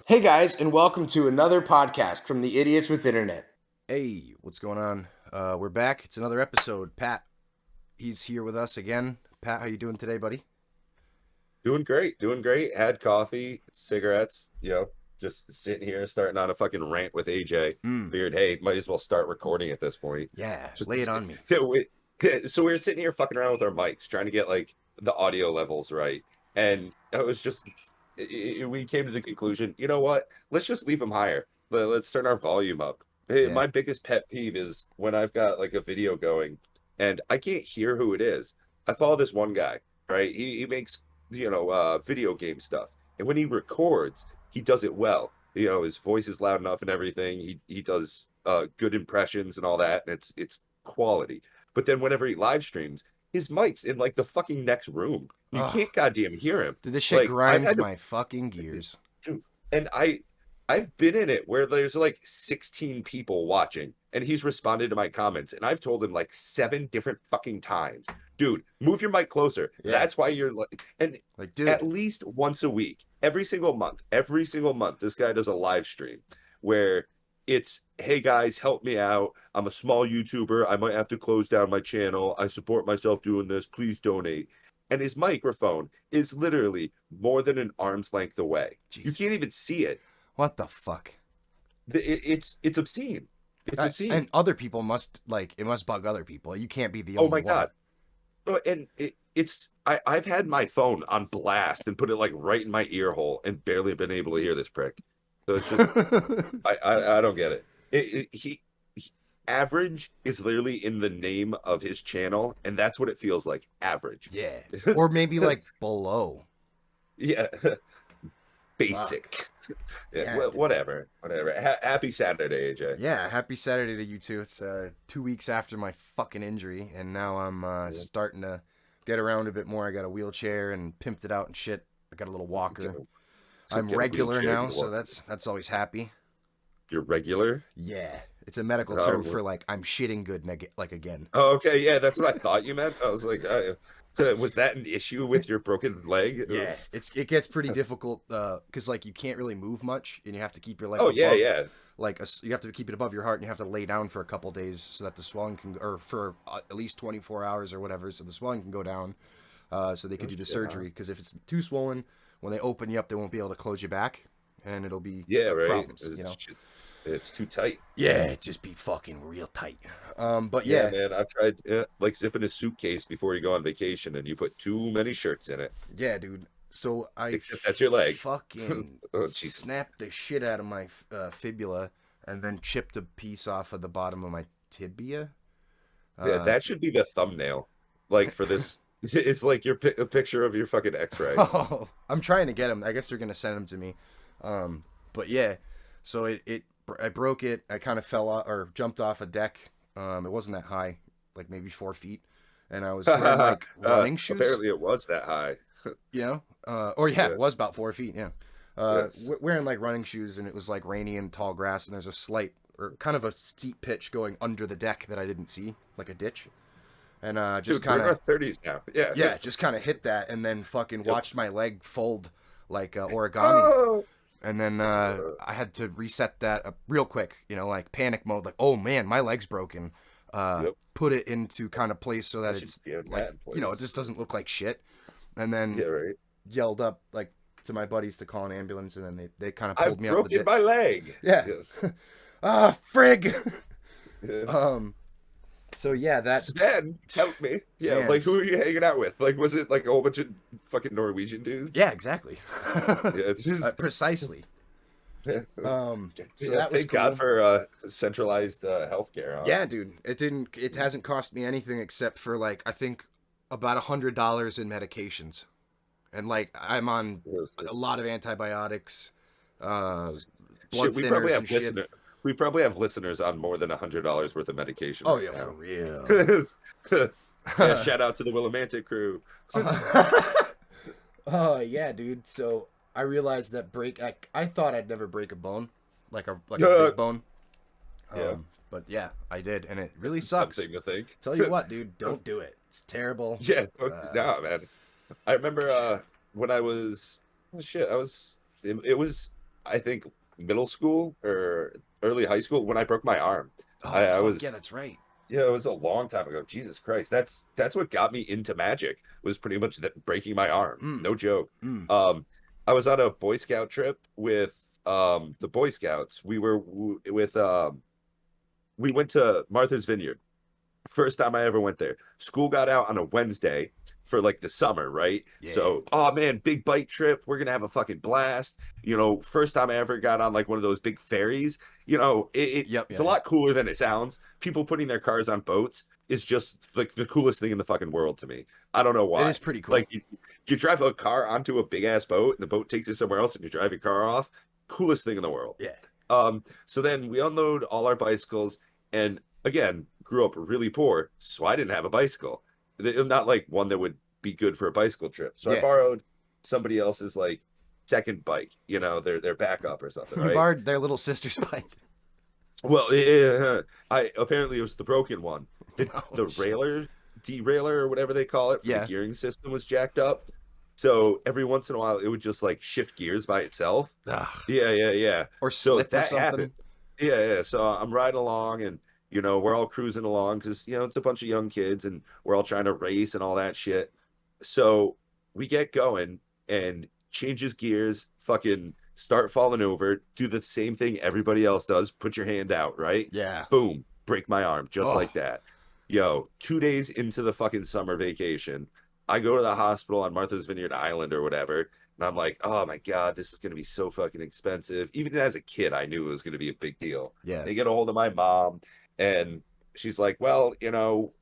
Hey guys, and welcome to another podcast from the Idiots with Internet. Hey, what's going on? We're back. It's another episode. Pat, he's here with us again. Pat, how you doing today, buddy? Doing great, doing great. Had coffee, cigarettes, just sitting here starting on a fucking rant with AJ. Figured, hey, might as well start recording at this point. Yeah, Just lay it on me. So we were sitting here fucking around with our mics, trying to get like the audio levels right. And it was just we came to the conclusion, you know what? Let's just leave them higher. Let's turn our volume up. Hey, Yeah. my biggest pet peeve is when I've got like a video going and I can't hear who it is. I follow this one guy, right? He makes video game stuff. And when he records, he does it well. His voice is loud enough and everything. He does good impressions and all that, and it's quality. But then whenever he live streams, his mic's in like the fucking next room. You Ugh. can't goddamn hear him. Dude, this shit Like, I've grinds had to- my fucking gears. Dude, and I've been in it where there's like 16 people watching, and he's responded to my comments, and I've told him like 7 different fucking times, dude, move your mic closer. Yeah. That's why you're like, and Like, dude, at least once a week, every single month, this guy does a live stream where it's, hey guys, help me out. I'm a small YouTuber. I might have to close down my channel. I support myself doing this. Please donate. And his microphone is literally more than an arm's length away. Jesus. You can't even see it. what the fuck? It's obscene. It's obscene. And other people must, it must bug other people. You can't be the Oh only my one. God. And I've had my phone on blast and put it like right in my ear hole and barely been able to hear this prick. So it's just I don't get it. He average is literally in the name of his channel, and that's what it feels like. Average. Yeah. Or maybe like below. Yeah. Basic. Yeah, well, dude. whatever. Happy Saturday, AJ. Yeah, happy Saturday to you too. It's 2 weeks after my fucking injury, and now I'm starting to get around a bit more. I got a wheelchair and pimped it out and shit. I got a little walker. I'm Get a regular wheelchair, now, you so walk. that's always happy. You're regular? Yeah, it's a medical Oh, term well. for like I'm shitting good like again. Oh, okay, yeah, that's what I thought you meant. I was like, was that an issue with your broken leg? Yeah, it gets pretty difficult because like you can't really move much, and you have to keep your leg. Oh, above, yeah. you have to keep it above your heart, and you have to lay down for a couple days so that the swelling can, or for at least 24 hours or whatever, so the swelling can go down. So they could do the surgery, because if it's too swollen, when they open you up, they won't be able to close you back, and it'll be problems. It's too tight. Yeah, it just be fucking real tight. But yeah, Man, I've tried like zipping a suitcase before you go on vacation, and you put too many shirts in it. yeah, dude. So I Except that's your leg. fucking Oh, Jesus. snapped the shit out of my fibula, and then chipped a piece off of the bottom of my tibia. Yeah, that should be the thumbnail. Like for this, it's like a picture of your fucking X-ray. Oh, I'm trying to get them. I guess they're gonna send them to me. But yeah, so I broke it. I kind of fell off or jumped off a deck. It wasn't that high, like maybe 4 feet, and I was wearing like running shoes. Apparently, it was that high. You know, Yeah. it was about 4 feet. Yeah, wearing like running shoes, and it was like rainy and tall grass, and there's a slight or kind of a steep pitch going under the deck that I didn't see, like a ditch, and just Dude, we're in kind our of 30s now. Yeah. yeah, just kind of hit that, and then fucking watched my leg fold like origami. Oh! And then I had to reset that real quick, like panic mode, like, oh man, my leg's broken. Put it into kind of place so that That it's should be in like, that it place. just doesn't look like shit. And then Yeah, right. yelled up like to my buddies to call an ambulance, and then they kind of I've pulled me out the broken ditch. my leg. Yeah. Yes. Frig. Yeah. So yeah, that Sven, help me. Yeah, Man, like who are you hanging out with? Like, was it like a whole bunch of fucking Norwegian dudes? yeah, exactly. Yeah, it's just, Precisely. yeah. So Yeah, that was thank cool. God for centralized healthcare. Huh? Yeah, dude. It hasn't cost me anything except for like I think about $100 in medications, and like I'm on a lot of antibiotics, blood Shit, thinners and shit. we probably have listeners on more than $100 worth of medication. Oh right yeah, now. for real. Yeah, shout out to the Willimantic crew. Oh yeah, dude. So I realized that I thought I'd never break a bone, like a big bone. Yeah. But yeah, I did, and it really sucks. Something to think. Tell you what, dude, don't do it. It's terrible. Yeah, no, man. I remember when I was it was I think middle school or early high school when I broke my arm. Oh I fuck yeah, was that's right. Yeah, it was a long time ago. Jesus Christ, that's what got me into magic was pretty much that breaking my arm. Mm, No joke. mm. I was on a Boy Scout trip with the Boy Scouts. We went to Martha's Vineyard. First time I ever went there. School got out on a Wednesday for like the summer, right? Yeah. So, oh man, big bike trip. We're gonna have a fucking blast. First time I ever got on like one of those big ferries. Yep. It's Yeah. a lot cooler than it sounds. People putting their cars on boats is just like the coolest thing in the fucking world to me. I don't know It why. is pretty cool. Like you drive a car onto a big ass boat and the boat takes you somewhere else and you drive your car off. Coolest thing in the world. Yeah. So then we unload all our bicycles, and again, grew up really poor, so I didn't have a bicycle. Not like one that would be good for a bicycle trip. So I Yeah. borrowed somebody else's like second bike, their backup or something, You right? borrowed their little sister's bike. Well, yeah, I apparently it was the broken one. The Oh, the shit. derailleur or whatever they call it for Yeah. the gearing system was jacked up. So every once in a while it would just like shift gears by itself. Ugh. Yeah. Or So slip or that something. happened. Yeah. So I'm riding along and we're all cruising along because it's a bunch of young kids and we're all trying to race and all that shit. So we get going and changes gears, fucking start falling over, do the same thing everybody else does, put your hand out, right? Yeah. Boom, break my arm just Oh. like that. Yo, 2 days into the fucking summer vacation, I go to the hospital on Martha's Vineyard Island or whatever, and I'm like, oh my God, this is going to be so fucking expensive. Even as a kid, I knew it was going to be a big deal. Yeah. They get a hold of my mom, and she's like, well,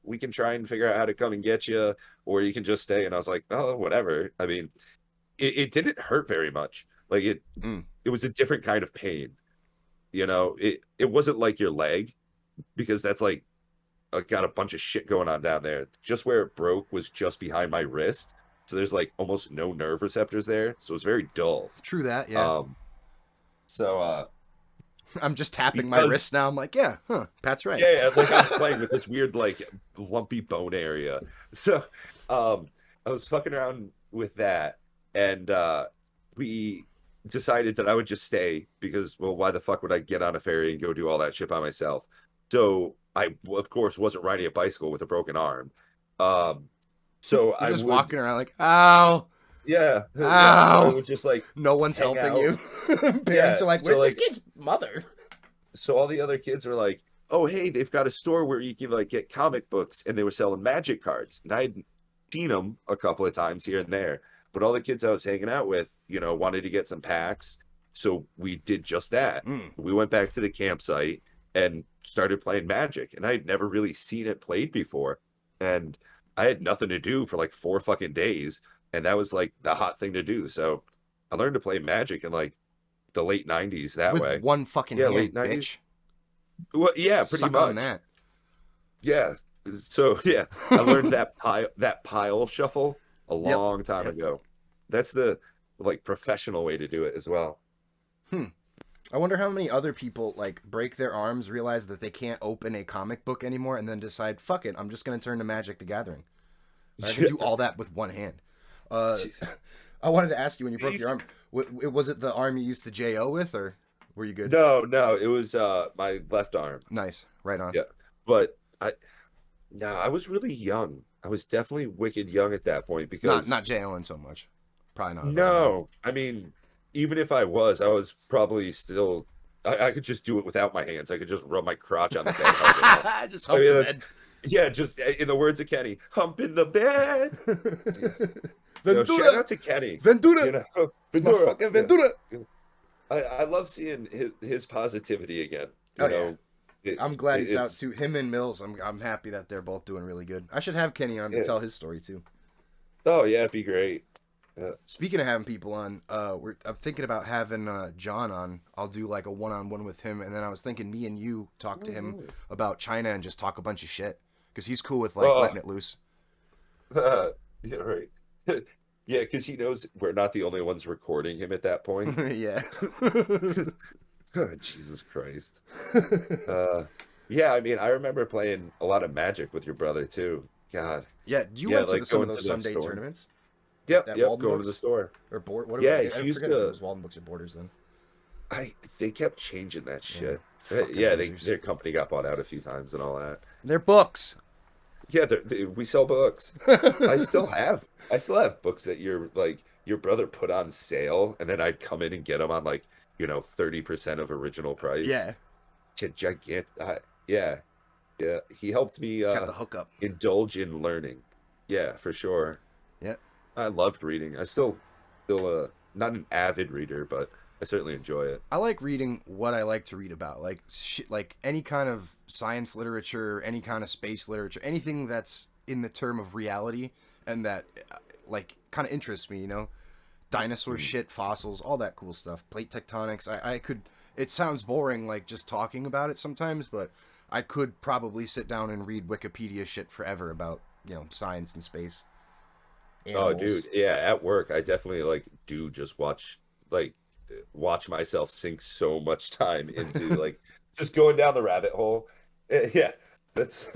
we can try and figure out how to come and get you, or you can just stay. And I was like, oh, whatever. I mean, it didn't hurt very much. Like Mm. it was a different kind of pain. It wasn't like your leg, because that's like got a bunch of shit going on down there. Just where it broke was just behind my wrist, so there's like almost no nerve receptors there, so it's very dull. True that. Yeah. So I'm just tapping my because- wrist now. I'm like, yeah, Pat's right. yeah, like I'm playing with this weird like lumpy bone area. So I was fucking around with that, and we decided that I would just stay because, well, why the fuck would I get on a ferry and go do all that shit by myself? So I, of course, wasn't riding a bicycle with a broken arm. So You're I just would, walking around like, ow, yeah, so Ow. I would just like, no one's hang helping out. you. Parents Yeah, are like, so, where's like- this kid's mother? so all the other kids were like, oh, hey, they've got a store where you can like get comic books, and they were selling magic cards, and I'd seen them a couple of times here and there, but all the kids I was hanging out with, wanted to get some packs, so we did just that. Mm. We went back to the campsite and started playing Magic, and I had never really seen it played before, and I had nothing to do for like 4 fucking days, and that was like the hot thing to do. So I learned to play Magic in like the late 90s that With way. one fucking Yeah, hand, late 90s. bitch. Well, yeah, pretty Suck much. on that. Yeah. So yeah, I learned that pile shuffle a Yep. long time Yep. ago. That's the like professional way to do it as well. I wonder how many other people like break their arms, realize that they can't open a comic book anymore, and then decide, fuck it, I'm just gonna turn to Magic the Gathering. I can do all that with one hand. I wanted to ask you, when you broke your arm, was it the arm you used to JO with, or were you good? No, it was my left arm. Nice, right on. Yeah. But I was really young. I was definitely wicked young at that point because Not JOing so much. Probably not. no, I mean, even if I was probably still. I could just do it without my hands. I could just rub my crotch on the bed. hard enough. Just I hump mean, the that's- bed. Yeah, just in the words of Kenny, hump in the bed. Shout Ventura, out to Kenny. Ventura, You know, motherfucking Yeah. Ventura. I love seeing his positivity again. Oh, You know, I'm glad he's out it's- too. Him and Mills, I'm happy that they're both doing really good. I should have Kenny on to Yeah. tell his story too. Oh yeah, it'd be great. Speaking of having people on, I'm thinking about having John on. I'll do like a one-on-one with him, and then I was thinking me and you talk to him about China and just talk a bunch of shit because he's cool with like Oh. letting it loose. Yeah, right. Yeah, because he knows we're not the only ones recording him at that point. Yeah. Oh, Jesus Christ. Yeah, I mean, I remember playing a lot of Magic with your brother too. God. Yeah, you Yeah, went to like some of going those to the Sunday store. tournaments. Yep, At yep. Walden Going to the Books store. or Board. What? Yeah, I he used forget if it to. was Walden Books or Borders then. They kept changing that Yeah, shit. fucking Yeah, losers. their company got bought out a few times and all that. They're books. Yeah, we sell books. I still have books that your brother put on sale, and then I'd come in and get them on 30% of original price. Yeah, Gigantic. Yeah, yeah. He helped me got the hookup. indulge in learning. Yeah, for sure. Yeah. I loved reading. I still not an avid reader, but I certainly enjoy it. I like reading what I like to read about, like like any kind of science literature, any kind of space literature, anything that's in the term of reality and that like kind of interests me. Dinosaur shit, fossils, all that cool stuff, plate tectonics. I could. It sounds boring, like just talking about it sometimes, but I could probably sit down and read Wikipedia shit forever about science and space. Oh, Animals. dude, yeah, at work I definitely do just like watch myself sink so much time into just going down the rabbit hole. Yeah, that's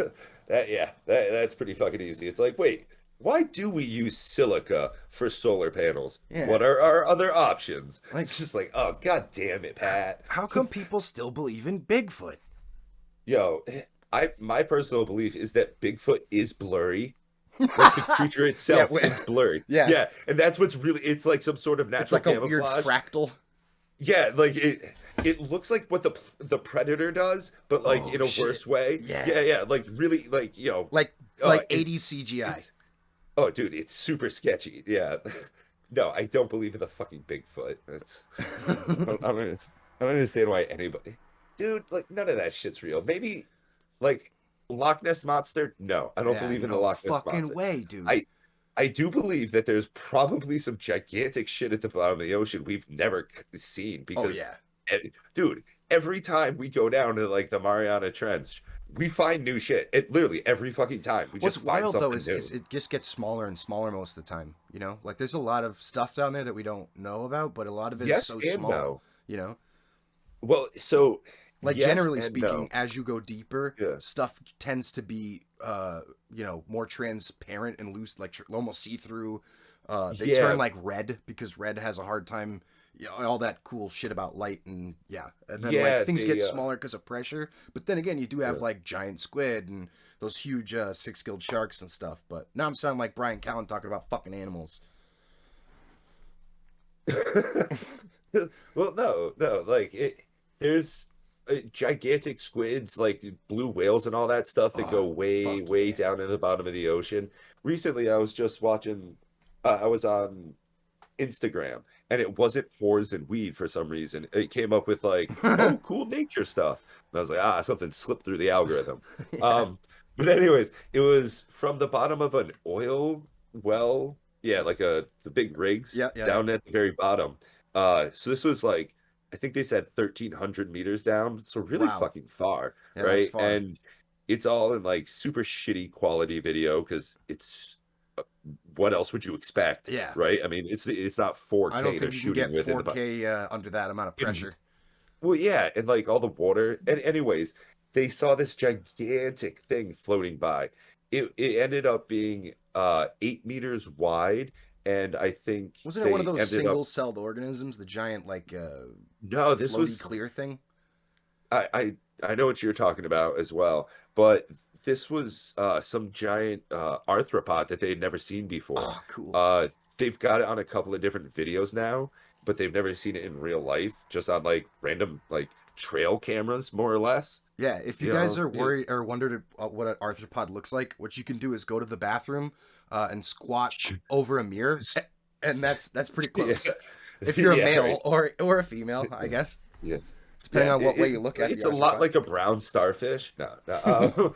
that's pretty fucking easy. It's like, wait, why do we use silica for solar panels? Yeah. What are our other options? Like, It's just like, oh, god damn it, Pat. how come people still believe in Bigfoot? Yo, my personal belief is that Bigfoot is blurry. Like the creature Yeah, itself is blurry. yeah. Yeah, and that's what's really it's like some sort of It's natural like a weird camouflage. fractal. Yeah, it looks like what the predator does, but Oh, in a shit. worse way. Yeah. Yeah, yeah, like really Like uh, 80s CGI. oh dude, it's super sketchy. Yeah. No, I don't believe in the fucking Bigfoot. It's I don't understand why anybody. Dude, like none of that shit's real. Maybe like Loch Ness Monster? No, I don't Yeah, believe in the no Loch Ness fucking Monster. way, dude. I I do believe that there's probably some gigantic shit at the bottom of the ocean we've never seen Oh because, yeah. dude, every time we go down to the Mariana Trench, we find new shit. It literally every fucking time we What's just find wild though something new. is it just gets smaller and smaller most of the time. Like there's a lot of stuff down there that we don't know about, but a lot of it is Yes so and small. no. You know, Well, so like yes generally and speaking, no. as you go deeper, Yeah. stuff tends to be more transparent and loose, like almost see through. They turn Yeah, like red because red has a hard time. All that cool shit about light and and then like yeah, things they get smaller because of pressure. But then again, you do have yeah. like giant squid and those huge six-gilled sharks and stuff. But now I'm sounding like Brian Callen talking about fucking animals. Well, no, no, there's gigantic squids, like blue whales and all that stuff that Oh go way, fuck way yeah! down in the bottom of the ocean. Recently, I was just watching, I was on Instagram and it wasn't whores and weed for some reason. It came up with oh, cool nature stuff. And I was like, something slipped through the algorithm. Yeah, But anyways, it was from the bottom of an oil well. Yeah, the big rigs yeah, yeah, yeah. down at the very bottom. So this was I think they said 1,300 meters down, so really Wow. fucking far, Yeah, that's right? far. And it's all in super shitty quality video because it's what else would you expect, Yeah. right? I mean, it's not I don't 4K they're think you can shooting get with in the 4K under that amount of in, pressure. well, yeah, and all the water. And anyways, they saw this gigantic thing floating by. It ended up being 8 meters wide, and I think Wasn't it one of they those ended up single-celled organisms, the giant like no, this floaty was clear thing? I know what you're talking about as well, but this was some giant arthropod that they had never seen before. Oh, cool. They've got it on a couple of different videos now, but they've never seen it in real life, just on random trail cameras, more or less. Yeah, if you You guys know, are worried or wondered what an arthropod looks like, what you can do is go to the bathroom and squat over a mirror, and that's pretty yeah, close. If you're a yeah, male right. or a female, I guess, Yeah. depending Yeah, on what way you look at the it's a lot arthropod. like a brown starfish. No, no.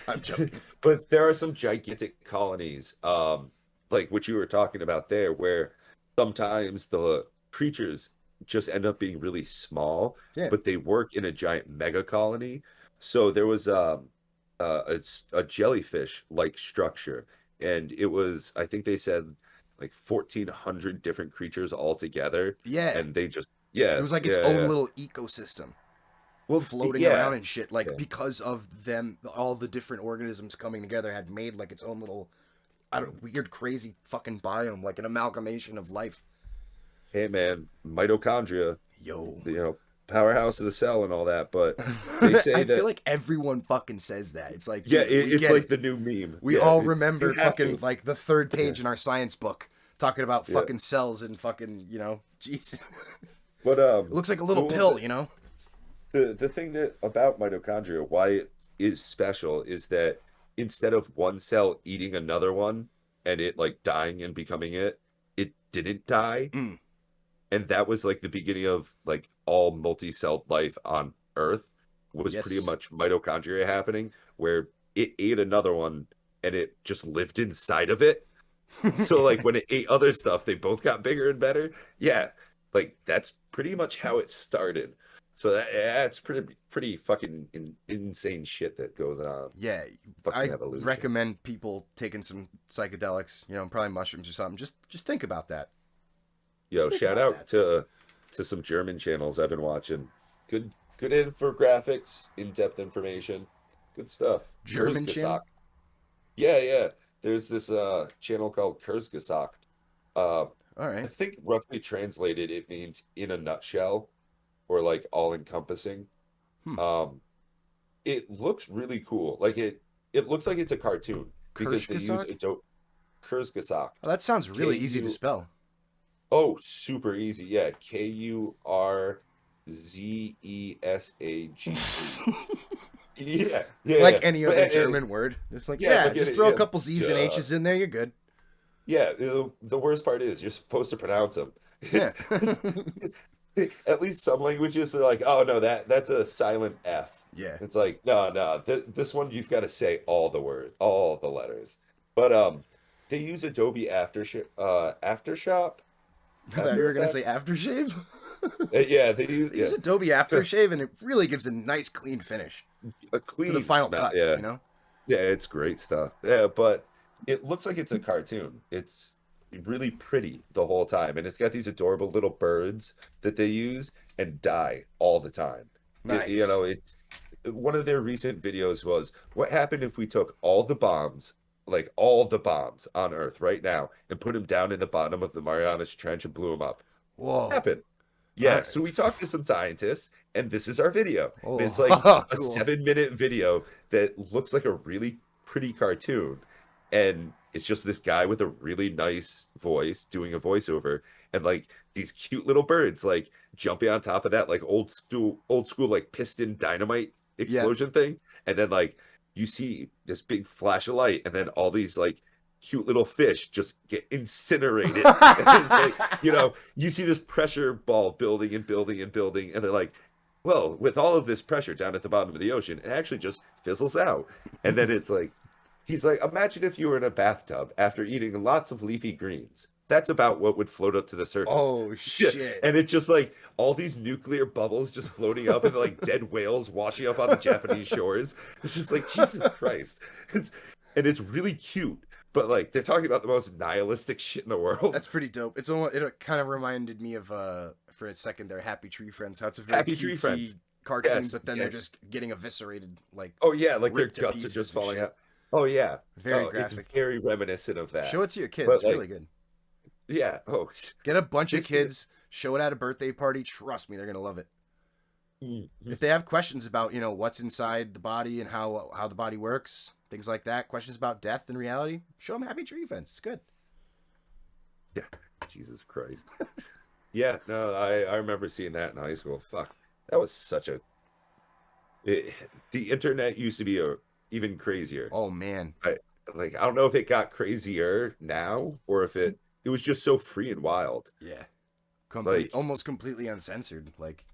I'm joking. But there are some gigantic colonies, like what you were talking about there, where sometimes the creatures just end up being really small, Yeah, but they work in a giant mega colony. So there was a jellyfish-like structure, and it was, I think they said 1,400 different creatures all together, yeah. and they just It yeah, was like its yeah, own yeah. little ecosystem Well, floating yeah, around and shit. Like yeah, because of them, all the different organisms coming together had made like its own little weird, crazy fucking biome, like an amalgamation of life. Hey man, mitochondria, Yo. powerhouse of the cell and all that. But they say I feel that, like everyone fucking says that. It's like, yeah, dude, we it's get like it. the new meme. We Yeah, all you remember have fucking to. like the third Yeah, page in our science book talking about yeah. fucking cells and fucking, Jesus. But It looks like a little well, pill, the thing that about mitochondria, why it is special, is that instead of one cell eating another one and it like dying and becoming it didn't die. Mm, And that was like the beginning of like all multi-celled life on Earth was pretty yes. much mitochondria happening, where it ate another one and it just lived inside of it. So like when it ate other stuff, they both got bigger and better. Yeah, like that's pretty much how it started. So that's pretty fucking insane shit that goes on. Yeah, Fucking I evolution. recommend people taking some psychedelics, probably mushrooms or something. Just think about that. Just Yo, think shout about out that. to some German channels I've been watching. Good infographics, in-depth information. Good stuff. German Kurzgesagt. channel? Yeah, yeah. There's this channel called Kurzgesagt. Uh All I right. think roughly translated it means in a nutshell or like all encompassing. Hmm. Um it looks really cool. Like it looks like it's a cartoon because they use Kirschgesagt? Adobe Kurzgesagt. Oh, that sounds K really easy to U spell. Oh, super easy. Yeah, Kurzgesagt. Yeah, yeah, Like yeah. any But other German word. It's like, yeah, yeah, look at just it. throw a Yeah, couple Z's and duh. H's in there, you're good. Yeah. The worst part is you're supposed to pronounce them. Yeah. At least some languages are like, oh no, that's a silent F. Yeah. It's like, no, no, this one you've got to say all the word, all the letters. But they use Adobe Aftershop, I thought you After were going to say Effects. aftershave. Yeah, they use They use Adobe Aftershave, and it really gives a nice, clean finish a to the clean final smell. cut, Yeah, yeah, it's great stuff. Yeah, but it looks like it's a cartoon. It's really pretty the whole time, and it's got these adorable little birds that they use and die all the time. Nice. It's one of their recent videos was what happened if we took all the bombs, like all the bombs on Earth right now, and put them down in the bottom of the Marianas Trench and blew them up. Whoa. Happened. All Yeah, right. so we talked to some scientists, and this is our video. And it's like Oh, a cool. 7-minute video that looks like a really pretty cartoon. And it's just this guy with a really nice voice doing a voiceover, and like these cute little birds like jumping on top of that like old school like piston dynamite Yeah. explosion thing. And then like you see this big flash of light, and then all these like cute little fish just get incinerated. And it's like, you see this pressure ball building and building and building, and they're like, well, with all of this pressure down at the bottom of the ocean, it actually just fizzles out. And then it's like, he's like, imagine if you were in a bathtub after eating lots of leafy greens. That's about what would float up to the surface. Oh, Yeah. shit. And it's just like all these nuclear bubbles just floating up and like dead whales washing up on the Japanese shores. It's just like, Jesus Christ. And it's really cute. But like they're talking about the most nihilistic shit in the world. That's pretty dope. It kind of reminded me of for a second there, Happy Tree Friends. How it's a very Happy Tree cutesy Friends. cartoon, Yes. but then Yeah. they're just getting eviscerated, like Oh yeah, like their ripped to guts are pieces just and falling shit. out. Oh yeah. Very Oh, it's graphic. very reminiscent of that. Show it to your kids. But It's like, really good. yeah. Oh, Get a bunch of this is. kids, show it at a birthday party. Trust me, they're gonna love it. Mhm. If they have questions about what's inside the body and how the body works, things like that, questions about death and reality, show them Happy Tree Friends. It's good. Yeah. Jesus Christ. Yeah. No, I remember seeing that in high school. Fuck. That was such a. It, the internet used to be even crazier. Oh man, I like. I don't know if it got crazier now or if it was just so free and wild. yeah, Like, almost completely uncensored. Like,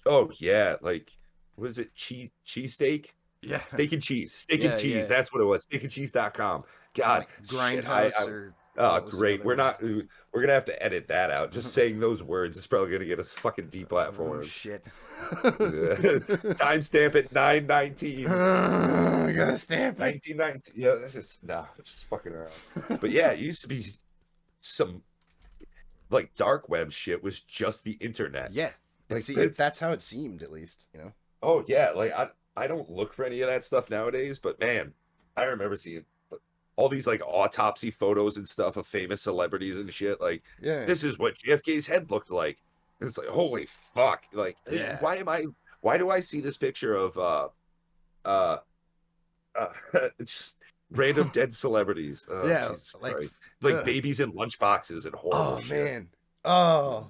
oh yeah, like what is it? Cheesesteak? yeah, Steak and cheese. Steak and yeah, cheese. yeah. That's what it was. Steakandcheese.com. God, Like shit. Grindhouse or Oh, what was the great. other We're one? not. We're gonna have to edit that out. Just saying those words is probably gonna get us fucking Oh deplatformed. shit. Timestamp at 9:19. I gotta stamp it. 1919. Yeah, this is no, it's just fucking around. But yeah, it used to be some like dark web shit was just the internet. Yeah, Like that's how it seemed, at least. oh yeah, like I don't look for any of that stuff nowadays, but man, I remember seeing all these like autopsy photos and stuff of famous celebrities and shit. Like, Yeah. this is what JFK's head looked like. And it's like, holy fuck! Like, Yeah. Why do I see this picture of uh, just random dead celebrities? Oh, Yeah, Jesus like, Christ! Like ugh. babies in lunchboxes and horrible Oh shit. man. Oh.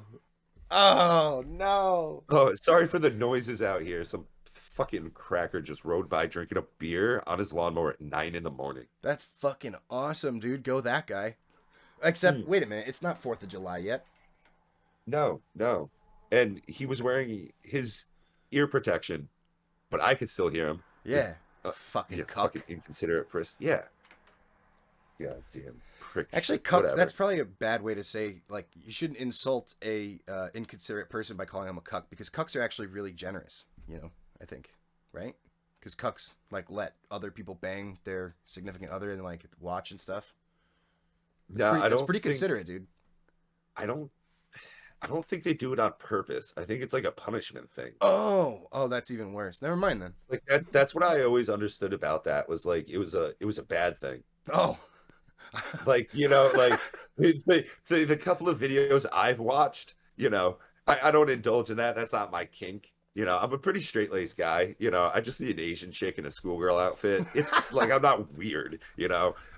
Oh no. Oh, sorry for the noises out here. Some fucking cracker just rode by drinking a beer on his lawnmower at 9 in the morning. That's fucking awesome, dude. Go that guy. Except, wait a minute, it's not 4th of July yet. No, no. And he was wearing his ear protection, but I could still hear him. Yeah. Uh, Fucking yeah, cuck. fucking inconsiderate person. Yeah. God damn prick. Actually, shit, cuck, whatever. that's probably a bad way to say, like, you shouldn't insult a inconsiderate person by calling them a cuck, because cucks are actually really generous, you know, I think, right? Because cucks, like, let other people bang their significant other and, like, watch and stuff. That's pretty considerate, dude. I don't think they do it on purpose. I think it's like a punishment thing. Oh, that's even worse. Never mind then. Like that's what I always understood about that was like it was a bad thing. Oh. Like, like the couple of videos I've watched, I don't indulge in that. That's not my kink. I'm a pretty straight-laced guy. I just need an Asian chick in a schoolgirl outfit. It's like I'm not weird,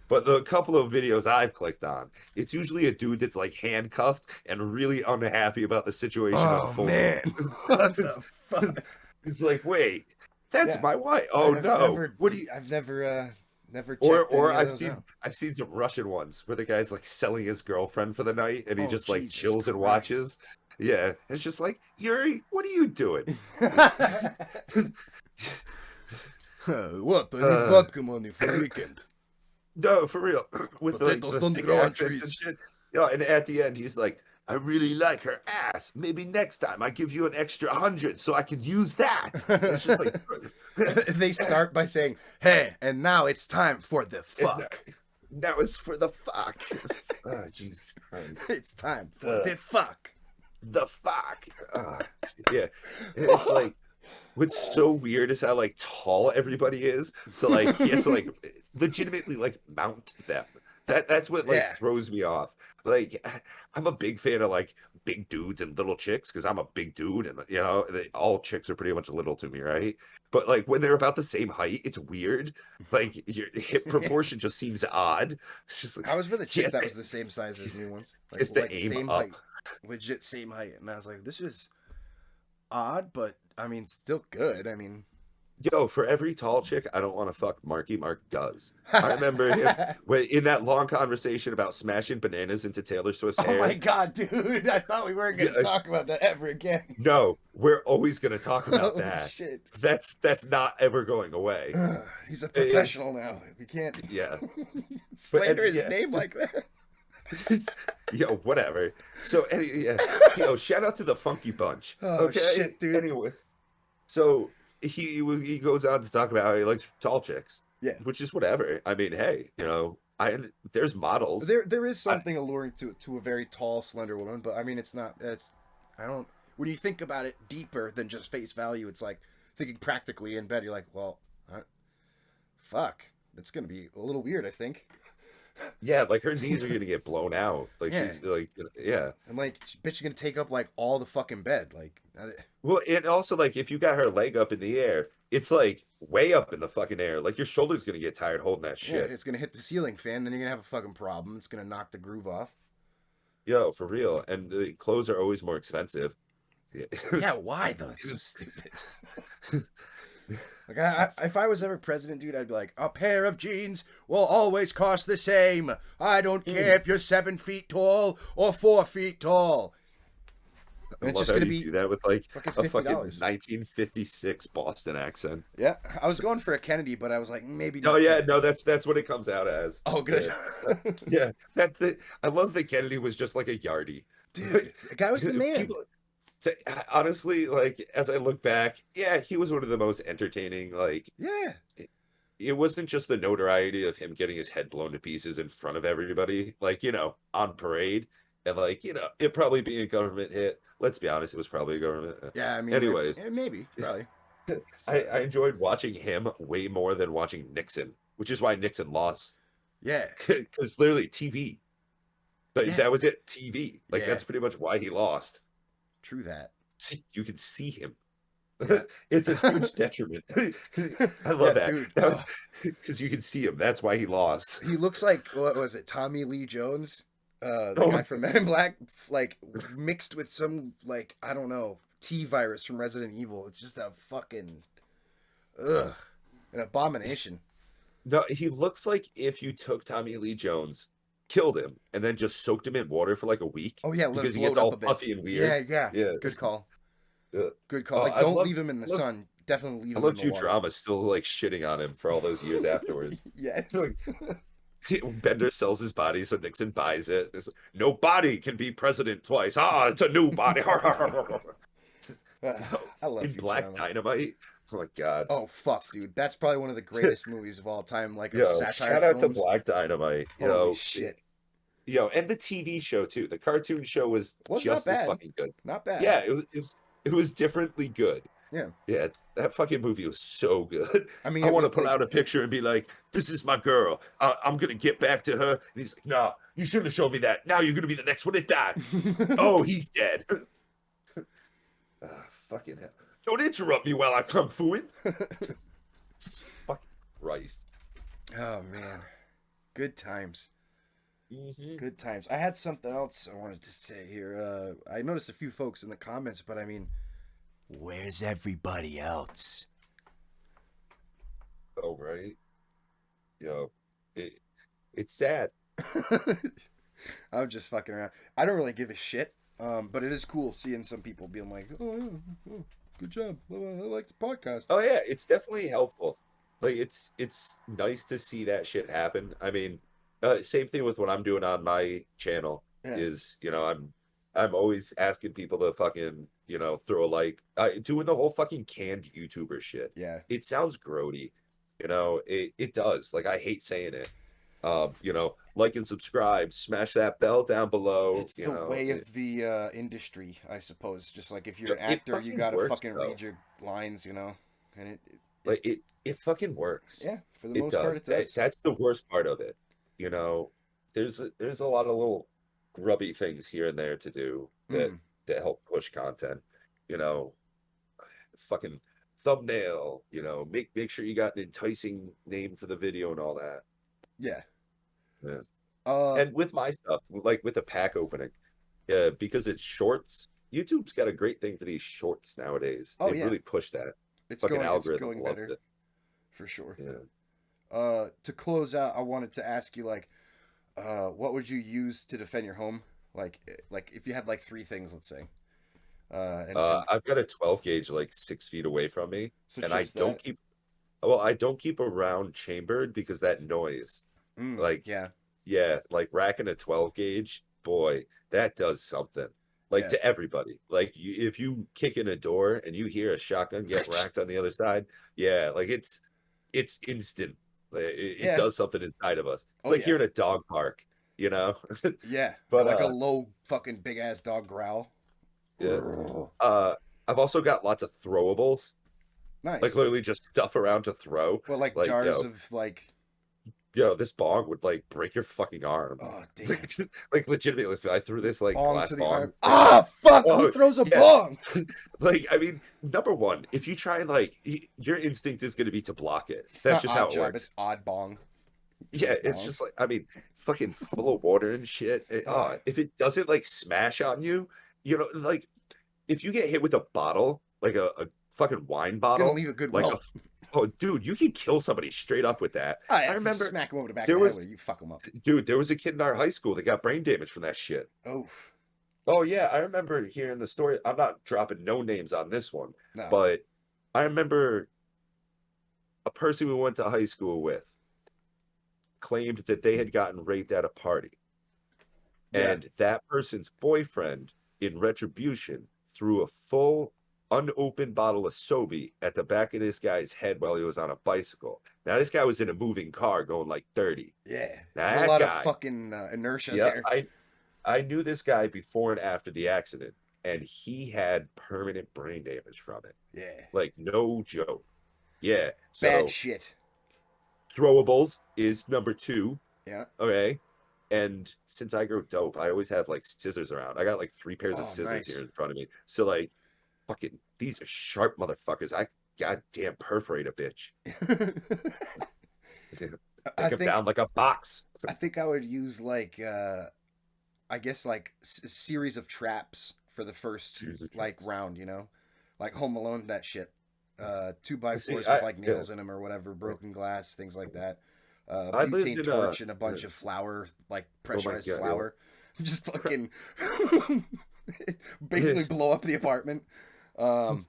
But the couple of videos I've clicked on, it's usually a dude that's like handcuffed and really unhappy about the situation unfolding. Man. What the fuck? It's like, wait, that's Yeah. my wife. Oh no. I've never checked Or any of I've those seen out. I've seen some Russian ones where the guy's like selling his girlfriend for the night and he Oh, just like Jesus chills and Christ. watches. Yeah, it's just like, Yuri, what are you doing? What? I need vodka money for the weekend. No, for real. With Potatoes the don't thick grow on accents and trees. shit. Yeah, and at the end he's like, I really like her ass. Maybe next time I give you an extra 100 so I can use that. It's just like They start by saying, "Hey, and now it's time for the fuck." Now it's for the fuck. Oh, Jesus Christ. It's time for the fuck. The fuck. Yeah. And it's like, what's so weird is how like tall everybody is. So like he has to like legitimately like mount them. That's what like Yeah. throws me off. Like I'm a big fan of like big dudes and little chicks because I'm a big dude and all chicks are pretty much little to me, right? But like when they're about the same height, it's weird. Like your hip proportion just seems odd. It's just like, I was with a chick yes, that was the same size as me once. Just to aim same up. height. Legit same height. And I was like, this is odd, but I mean still good. I mean, Yo, for every tall chick I don't want to fuck, Marky Mark does. I remember him in that long conversation about smashing bananas into Taylor Swift's oh hair. my god, dude. I thought we weren't gonna talk about that ever again. No, we're always gonna talk about Oh, that. shit. That's not ever going away. He's a professional now. We can't Yeah. slander his yeah. name like that. Yo, whatever. So yeah. Yo, shout out to the Funky Bunch. Oh, Okay. shit, dude. Anyway, so he goes on to talk about how he likes tall chicks. Yeah. Which is whatever. I mean, hey, there's models. There is something alluring to a very tall, slender woman, but I mean, when you think about it deeper than just face value, it's like thinking practically in bed. You're like, well, fuck, that's gonna be a little weird, I think. Yeah, like her knees are gonna get blown out. Like Yeah. she's like, yeah. And like, bitch is gonna take up like all the fucking bed. Like, Well, and also like if you got her leg up in the air, it's like way up in the fucking air. Like your shoulder's gonna get tired holding that yeah, shit. it's gonna hit the ceiling fan. Then you're gonna have a fucking problem. It's gonna knock the groove off. Yo, for real. And the clothes are always more expensive. Yeah, why though? It's so stupid. Like, if I was ever president, dude, I'd be like, a pair of jeans will always cost the same. I don't care if you're 7 feet tall or 4 feet tall. I And it's love just how gonna you be do that with like fucking a fucking $50. 1956 Boston accent. Yeah, I was going for a Kennedy, but I was like, maybe Oh not. yeah, no, that's what it comes out as. Oh, good. Yeah, I love that Kennedy was just like a yardie. Dude, the guy was the man. Honestly, like as I look back, yeah, he was one of the most entertaining. Like, Yeah. it wasn't just the notoriety of him getting his head blown to pieces in front of everybody, like on parade, and like it probably being a government hit. Let's be honest, it was probably a government hit. Yeah, I mean, Anyways. maybe, probably. I enjoyed watching him way more than watching Nixon, which is why Nixon lost. Yeah. Because literally TV. But Yeah. that was it. TV. Like Yeah. that's pretty much why he lost. True that. See, you can see him. Yeah. It's a huge detriment. I love Yeah, that. dude. Because you can see him. That's why he lost. He looks like, what was it, Tommy Lee Jones? The Oh, guy from Men in Black, like mixed with some, like, I don't know, T virus from Resident Evil. It's just a fucking ugh, an abomination. no, he looks like if you took Tommy Lee Jones, killed him, and then just soaked him in water for like a week Oh yeah, let it because he bloat gets up a all bit. puffy and Yeah, weird. yeah. Yeah. Good call. Good call. Oh, Like, don't leave him in the love, sun. Definitely leave I him love in the water. Futurama still like shitting on him for all those years afterwards. Yes. Like, Bender sells his body, so Nixon buys it. It's, no body can be president twice. Ah, it's a new body. I love In Black Futurama. Dynamite. Oh my god. Oh fuck, dude, that's probably one of the greatest movies of all time. Like of Yo, satire shout out to films. Black Dynamite. Holy shit. And the TV show too. The cartoon show was Was not just as bad. fucking good. Not bad. Yeah, it was differently good. Yeah. Yeah, that fucking movie was so good. I mean, I it want to was put like, out a picture and be like, "This is my girl. I'm gonna get back to her." And he's like, "No, you shouldn't have shown me that. Now you're gonna be the next one to die." Oh, he's dead. Fucking hell! Don't interrupt me while I kung fuing. Fucking Christ. Oh man, good times. Mm-hmm. Good times. I had something else I wanted to say here. I noticed a few folks in the comments, but I mean, where's everybody else? Oh right. Yo, it's sad. I'm just fucking around. I don't really give a shit. But it is cool seeing some people being like, "Oh yeah, oh, good job. I like the podcast." Oh yeah, it's definitely helpful. Like it's nice to see that shit happen. I mean, same thing with what I'm doing on my channel Yeah. is, I'm always asking people to fucking, throw a like, doing the whole fucking canned YouTuber shit. Yeah. It sounds grody, it does. Like I hate saying it. Like and subscribe, smash that bell down below. It's the way of the industry, I suppose. Just like if you're an It actor, you fucking gotta works, fucking though. read your lines, and Like it fucking works. yeah, for the It most does. part, it does. That's the worst part of it. There's a lot of little grubby things here and there to do that help push content. You know, fucking thumbnail. Make sure you got an enticing name for the video and all that. Yeah. Yeah. Uh, And with my stuff, like with the pack opening, because it's shorts. YouTube's got a great thing for these shorts nowadays. Oh, They yeah. really push that. it's Fucking going algorithm loves better it. for sure. Yeah. To close out, I wanted to ask you like, what would you use to defend your home? Like if you had like three things, let's say. And I've got a 12 gauge like 6 feet away from me, so and I just don't that. keep. Well, I don't keep a round chambered because that noise. Like, Yeah. yeah, like racking a 12 gauge, boy, that does something. Like Yeah. to everybody. Like if you kick in a door and you hear a shotgun get racked on the other side, yeah, like it's instant. Like, it Yeah. does something inside of us. It's Oh, like yeah. hearing a dog bark, you know? Yeah. But Like a low fucking big ass dog growl. yeah. I've also got lots of throwables. Like Nice. literally just stuff around to throw. Well, like Like, jars of like. this bong would like break your fucking arm. Oh damn. Like legitimately, if I threw this like Bong glass to the bong. arm. Ah, fuck! Oh, Who throws a yeah. bong? Like, I mean, number one, if you try and like, your instinct is going to be to block it. It's That's not just odd how it job. works. It's odd bong. Yeah, Those it's bongs. just like, I mean, fucking full of water and shit. If it doesn't like smash on you, like if you get hit with a bottle, like a fucking wine It's bottle, gonna leave a good like welt. oh, dude, you can kill somebody straight up with that. I I remember, smack him over the back there of the was- head with it. You fuck him up. dude, there was a kid in our high school that got brain damage from that shit. Oof. Oh yeah, I remember hearing the story. I'm not dropping no names on this one, No. but I remember a person we went to high school with claimed that they had gotten raped at a party. Yeah. And that person's boyfriend, in retribution, threw a full unopened bottle of Sobe at the back of this guy's head while he was on a bicycle. Now, this guy was in a moving car going like 30. Yeah. Now, There's a that lot guy- of fucking inertia Yeah, there. I knew this guy before and after the accident, and he had permanent brain damage from it. Yeah. Like, no joke. Yeah. So, Bad shit. throwables is number 2. Yeah. Okay. And since I grow dope, I always have like scissors around. I got like 3 pairs of Oh, scissors here nice. in front of me. So like fucking these are sharp motherfuckers. I goddamn perforate a bitch. I Take him think down like a box. I think I would use like I guess like series of traps for the first Series of like traps. round, you know, like Home Alone that shit. 2x4s See, with like yeah. nails in them or whatever, broken glass, things like that. I lived Butane in torch and a bunch of flour, like oh my pressurized god, yo. flour, just fucking basically blow up the apartment. Um,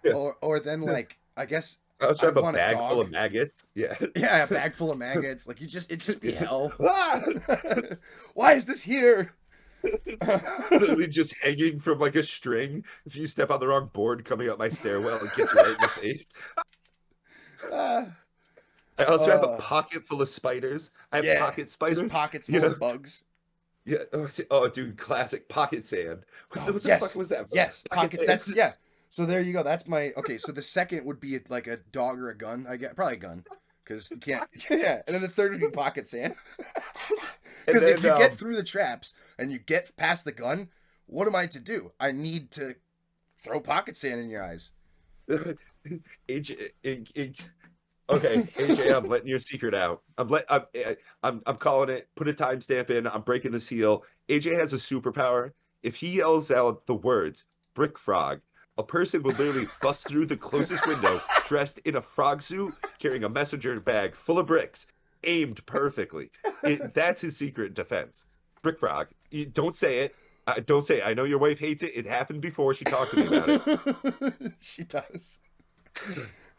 Yeah. or then like I guess I also have I'd a want a bag full dog. of maggots. Yeah. Yeah, a bag full of maggots. Like it'd just be hell. Ah! Why is this here? Literally just hanging from like a string. If you step on the wrong board coming up my stairwell, it gets you right in the face. Uh, I also have a uh, pocket full of spiders. I have yeah, pocket just spiders. pockets You full know? of bugs. Yeah. Oh, dude, classic pocket sand. Oh What the fuck yes, was that? yes, Pocket pockets. sand. That's yeah. So there you go. That's my okay. So the second would be like a dog or a gun. I get probably a gun because you can't. Yeah, and then the third would be pocket sand. And Because if then, you get through the traps and you get past the gun, what am I to do? I need to throw pocket sand in your eyes. AJ, okay, AJ, I'm letting your secret out. I'm calling it. Put a timestamp in. I'm breaking the seal. AJ has a superpower. If he yells out the words "brick frog," a person would literally bust through the closest window, dressed in a frog suit, carrying a messenger bag full of bricks, aimed perfectly. That's his secret defense. Brick frog. Don't say it. Don't say it. I know your wife hates it. It happened before. She talked to me about it. She does.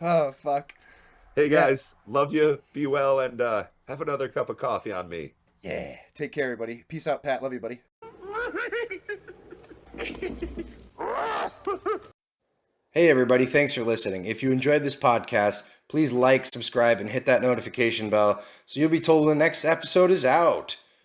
Oh fuck. Hey Yeah. guys, love you. Be well, and have another cup of coffee on me. Yeah. Take care, everybody. Peace out, Pat. Love you, buddy. Hey, everybody. Thanks for listening. If you enjoyed this podcast, please like, subscribe, and hit that notification bell so you'll be told when the next episode is out.